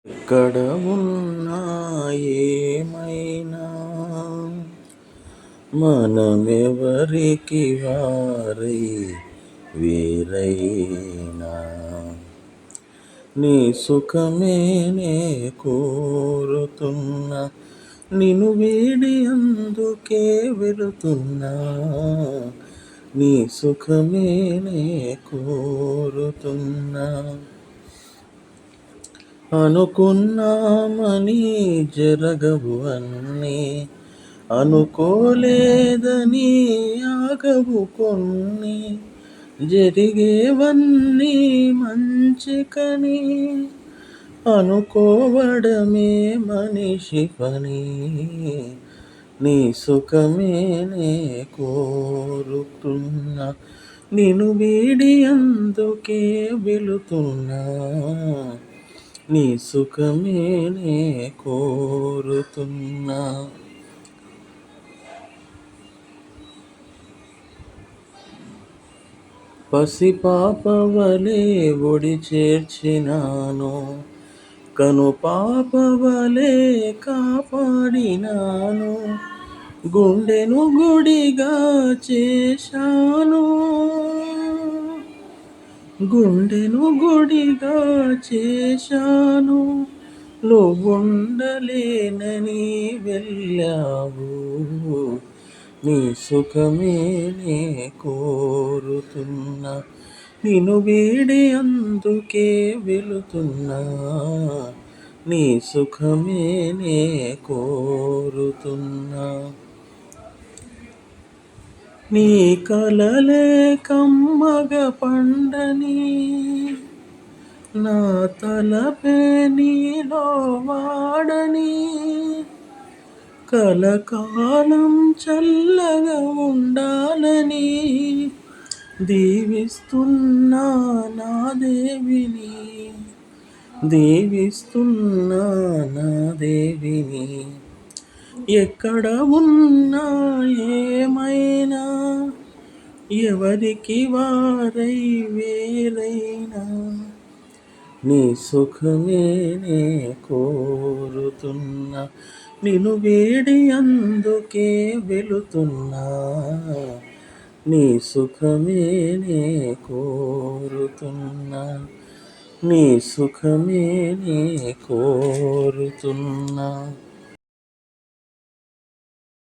ఎక్కడ ఉన్నా ఏమైనా మనమెవరికి వారై వేరైనా నీ సుఖమే నే కోరుతున్నా, నిన్ను వీడి అందుకే వెళుతున్నా. నీ సుఖమే నే కోరుతున్నా. అనుకున్నామని జరగవు అన్నీ, అనుకోలేదని ఆగవు కొన్ని. జరిగేవన్నీ మంచికని అనుకోవడమే మనిషి పని. నీ సుఖమే నే కోరుతున్నా, నిన్ను వీడి అందుకే వెళుతున్నా. నీ సుఖమే నే కోరుతున్నా. పసిపాపవలే ఒడి చేర్చినాను, కను పాపవలే కాపాడినాను. గుండెను గుడిగా చేశాను, గుండెను గుడిగా చేశాను. నువ్వుండలేనని వెళ్ళావు. నీ సుఖమే నే కోరుతున్నా, నిన్ను వీడి అందుకే వెళుతున్నా. నీ సుఖమే నే కోరుతున్నా. నీ కలలే కమ్మగ పండని, నా తలపే నీలో వాడని. కలకాలం చల్లగా ఉండాలని దీవిస్తున్నా నా దేవిని, దీవిస్తున్నా నా దేవిని. ఎక్కడ ఉన్నా ఏమైనా ఎవరికి వారై వేరైనా నీ సుఖమే నే కోరుతున్నా, నిన్ను వేడి అందుకే వెళుతున్నా. నీ సుఖమే నే కోరుతున్నా, నీ సుఖమే నే కోరుతున్నా.